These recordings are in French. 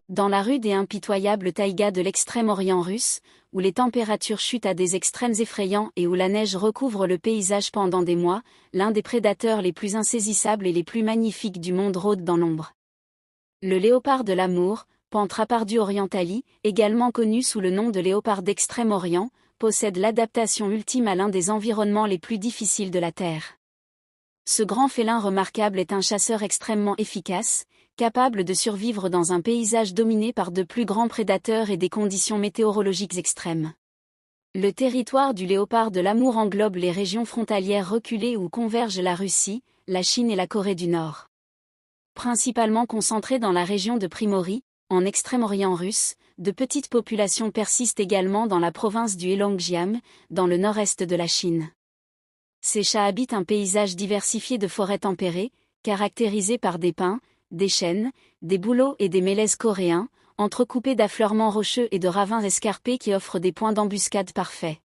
Dans la rude et impitoyable taïga de l'extrême-orient russe, où les températures chutent à des extrêmes effrayants et où la neige recouvre le paysage pendant des mois, l'un des prédateurs les plus insaisissables et les plus magnifiques du monde rôde dans l'ombre. Le léopard de l'Amour, Panthera pardus orientali, également connu sous le nom de léopard d'Extrême-Orient, possède l'adaptation ultime à l'un des environnements les plus difficiles de la Terre. Ce grand félin remarquable est un chasseur extrêmement efficace, capable de survivre dans un paysage dominé par de plus grands prédateurs et des conditions météorologiques extrêmes. Le territoire du léopard de l'Amour englobe les régions frontalières reculées où convergent la Russie, la Chine et la Corée du Nord. Principalement concentré dans la région de Primorie, en Extrême-Orient russe, de petites populations persistent également dans la province du Heilongjiang, dans le nord-est de la Chine. Ces chats habitent un paysage diversifié de forêts tempérées, caractérisées par des pins, des chênes, des bouleaux et des mélèzes coréens, entrecoupés d'affleurements rocheux et de ravins escarpés qui offrent des points d'embuscade parfaits.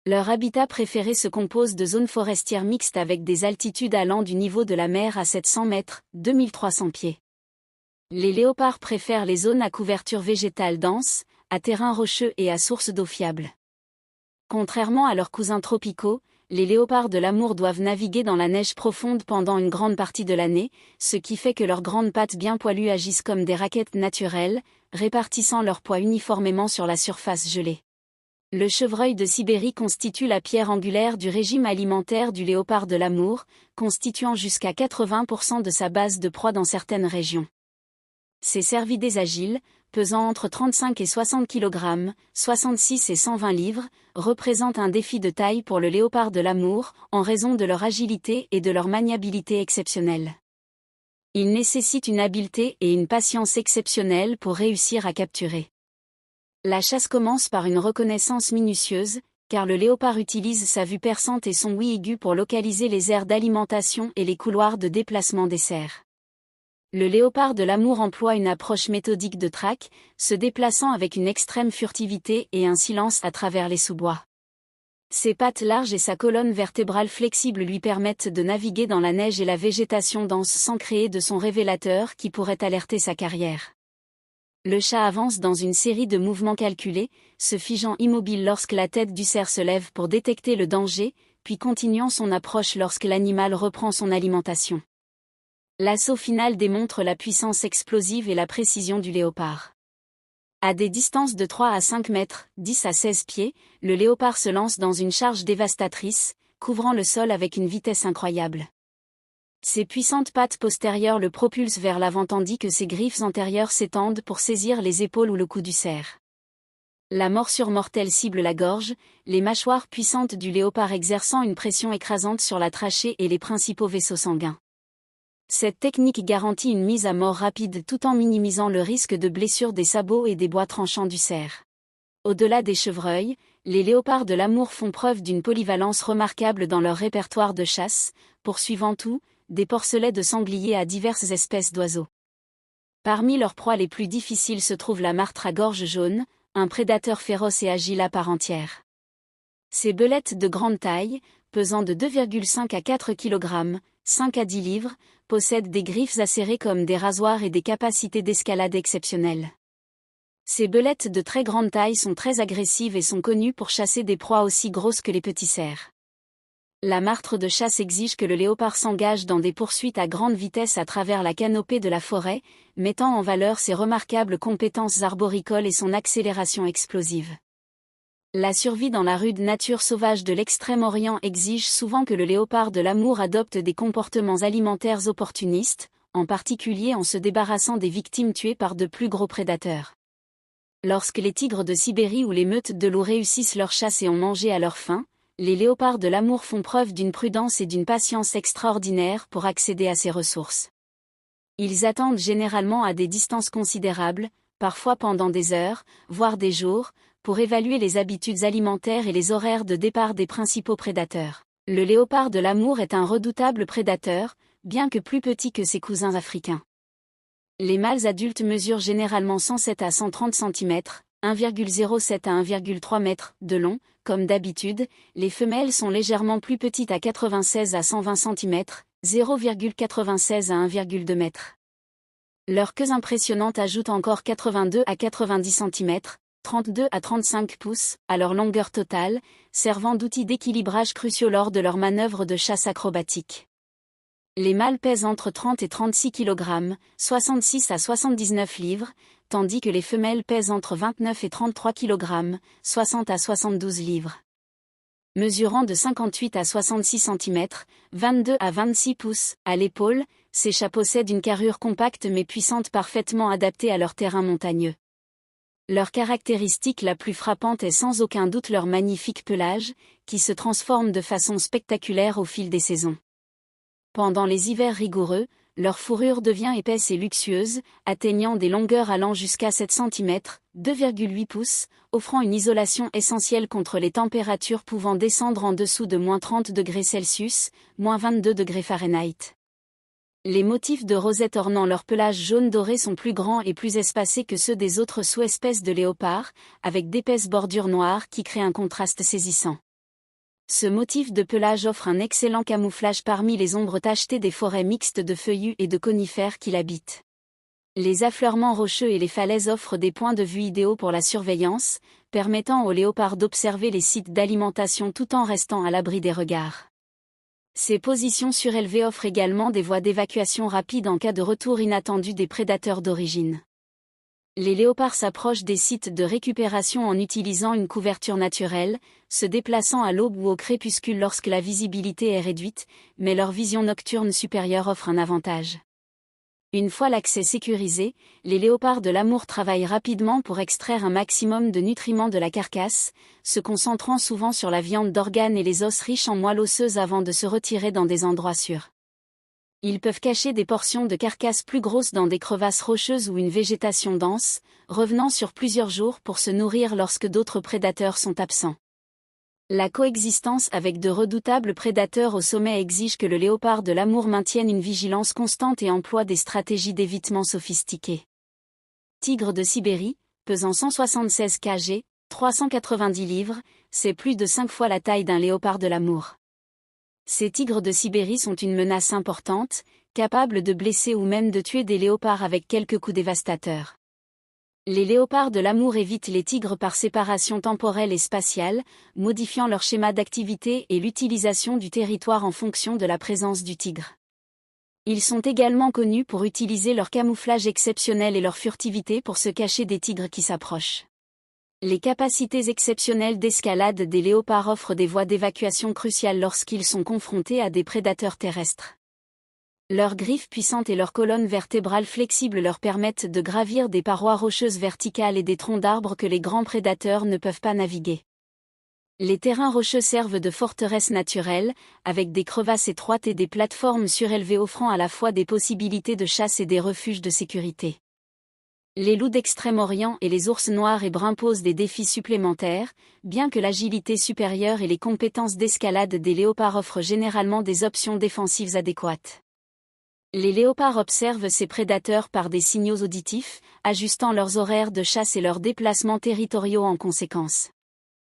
Leur habitat préféré se compose de zones forestières mixtes avec des altitudes allant du niveau de la mer à 700 mètres, 2300 pieds. Les léopards préfèrent les zones à couverture végétale dense, à terrain rocheux et à source d'eau fiable. Contrairement à leurs cousins tropicaux, les léopards de l'Amour doivent naviguer dans la neige profonde pendant une grande partie de l'année, ce qui fait que leurs grandes pattes bien poilues agissent comme des raquettes naturelles, répartissant leur poids uniformément sur la surface gelée. Le chevreuil de Sibérie constitue la pierre angulaire du régime alimentaire du léopard de l'Amour, constituant jusqu'à 80% de sa base de proie dans certaines régions. Ces cervidés agiles, pesant entre 35 et 60 kg, 66 et 120 livres, représentent un défi de taille pour le léopard de l'Amour, en raison de leur agilité et de leur maniabilité exceptionnelle. Ils nécessitent une habileté et une patience exceptionnelles pour réussir à capturer. La chasse commence par une reconnaissance minutieuse, car le léopard utilise sa vue perçante et son ouïe aigu pour localiser les aires d'alimentation et les couloirs de déplacement des cerfs. Le léopard de l'Amour emploie une approche méthodique de traque, se déplaçant avec une extrême furtivité et un silence à travers les sous-bois. Ses pattes larges et sa colonne vertébrale flexible lui permettent de naviguer dans la neige et la végétation dense sans créer de son révélateur qui pourrait alerter sa carrière. Le chat avance dans une série de mouvements calculés, se figeant immobile lorsque la tête du cerf se lève pour détecter le danger, puis continuant son approche lorsque l'animal reprend son alimentation. L'assaut final démontre la puissance explosive et la précision du léopard. À des distances de 3 à 5 mètres, 10 à 16 pieds, le léopard se lance dans une charge dévastatrice, couvrant le sol avec une vitesse incroyable. Ses puissantes pattes postérieures le propulsent vers l'avant tandis que ses griffes antérieures s'étendent pour saisir les épaules ou le cou du cerf. La morsure mortelle cible la gorge, les mâchoires puissantes du léopard exerçant une pression écrasante sur la trachée et les principaux vaisseaux sanguins. Cette technique garantit une mise à mort rapide tout en minimisant le risque de blessure des sabots et des bois tranchants du cerf. Au-delà des chevreuils, les léopards de l'Amour font preuve d'une polyvalence remarquable dans leur répertoire de chasse, poursuivant tout, des porcelets de sangliers à diverses espèces d'oiseaux. Parmi leurs proies les plus difficiles se trouve la martre à gorge jaune, un prédateur féroce et agile à part entière. Ces belettes de grande taille, pesant de 2,5 à 4 kg, 5 à 10 livres, possèdent des griffes acérées comme des rasoirs et des capacités d'escalade exceptionnelles. Ces belettes de très grande taille sont très agressives et sont connues pour chasser des proies aussi grosses que les petits cerfs. La martre de chasse exige que le léopard s'engage dans des poursuites à grande vitesse à travers la canopée de la forêt, mettant en valeur ses remarquables compétences arboricoles et son accélération explosive. La survie dans la rude nature sauvage de l'Extrême-Orient exige souvent que le léopard de l'Amour adopte des comportements alimentaires opportunistes, en particulier en se débarrassant des victimes tuées par de plus gros prédateurs. Lorsque les tigres de Sibérie ou les meutes de loups réussissent leur chasse et ont mangé à leur faim, les léopards de l'Amour font preuve d'une prudence et d'une patience extraordinaires pour accéder à ces ressources. Ils attendent généralement à des distances considérables, parfois pendant des heures, voire des jours, pour évaluer les habitudes alimentaires et les horaires de départ des principaux prédateurs. Le léopard de l'Amour est un redoutable prédateur, bien que plus petit que ses cousins africains. Les mâles adultes mesurent généralement 107 à 130 cm, 1,07 à 1,3 m de long, comme d'habitude, les femelles sont légèrement plus petites à 96 à 120 cm, 0,96 à 1,2 m. Leurs queues impressionnantes ajoutent encore 82 à 90 cm, 32 à 35 pouces, à leur longueur totale, servant d'outils d'équilibrage cruciaux lors de leurs manœuvres de chasse acrobatique. Les mâles pèsent entre 30 et 36 kg, 66 à 79 livres, tandis que les femelles pèsent entre 29 et 33 kg, 60 à 72 livres. Mesurant de 58 à 66 cm, 22 à 26 pouces, à l'épaule, ces chats possèdent une carrure compacte mais puissante parfaitement adaptée à leur terrain montagneux. Leur caractéristique la plus frappante est sans aucun doute leur magnifique pelage, qui se transforme de façon spectaculaire au fil des saisons. Pendant les hivers rigoureux, leur fourrure devient épaisse et luxueuse, atteignant des longueurs allant jusqu'à 7 cm, 2,8 pouces, offrant une isolation essentielle contre les températures pouvant descendre en dessous de -30 degrés Celsius, -22 degrés Fahrenheit. Les motifs de rosette ornant leur pelage jaune doré sont plus grands et plus espacés que ceux des autres sous-espèces de léopard, avec d'épaisses bordures noires qui créent un contraste saisissant. Ce motif de pelage offre un excellent camouflage parmi les ombres tachetées des forêts mixtes de feuillus et de conifères qui l'habitent. Les affleurements rocheux et les falaises offrent des points de vue idéaux pour la surveillance, permettant aux léopards d'observer les sites d'alimentation tout en restant à l'abri des regards. Ces positions surélevées offrent également des voies d'évacuation rapides en cas de retour inattendu des prédateurs d'origine. Les léopards s'approchent des sites de récupération en utilisant une couverture naturelle, se déplaçant à l'aube ou au crépuscule lorsque la visibilité est réduite, mais leur vision nocturne supérieure offre un avantage. Une fois l'accès sécurisé, les léopards de l'amour travaillent rapidement pour extraire un maximum de nutriments de la carcasse, se concentrant souvent sur la viande d'organes et les os riches en moelle osseuse avant de se retirer dans des endroits sûrs. Ils peuvent cacher des portions de carcasse plus grosses dans des crevasses rocheuses ou une végétation dense, revenant sur plusieurs jours pour se nourrir lorsque d'autres prédateurs sont absents. La coexistence avec de redoutables prédateurs au sommet exige que le léopard de l'amour maintienne une vigilance constante et emploie des stratégies d'évitement sophistiquées. Tigre de Sibérie, pesant 176 kg, 390 livres, c'est plus de 5 fois la taille d'un léopard de l'amour. Ces tigres de Sibérie sont une menace importante, capables de blesser ou même de tuer des léopards avec quelques coups dévastateurs. Les léopards de l'amour évitent les tigres par séparation temporelle et spatiale, modifiant leur schéma d'activité et l'utilisation du territoire en fonction de la présence du tigre. Ils sont également connus pour utiliser leur camouflage exceptionnel et leur furtivité pour se cacher des tigres qui s'approchent. Les capacités exceptionnelles d'escalade des léopards offrent des voies d'évacuation cruciales lorsqu'ils sont confrontés à des prédateurs terrestres. Leurs griffes puissantes et leurs colonnes vertébrales flexibles leur permettent de gravir des parois rocheuses verticales et des troncs d'arbres que les grands prédateurs ne peuvent pas naviguer. Les terrains rocheux servent de forteresses naturelles, avec des crevasses étroites et des plateformes surélevées offrant à la fois des possibilités de chasse et des refuges de sécurité. Les loups d'Extrême-Orient et les ours noirs et bruns posent des défis supplémentaires, bien que l'agilité supérieure et les compétences d'escalade des léopards offrent généralement des options défensives adéquates. Les léopards observent ces prédateurs par des signaux auditifs, ajustant leurs horaires de chasse et leurs déplacements territoriaux en conséquence.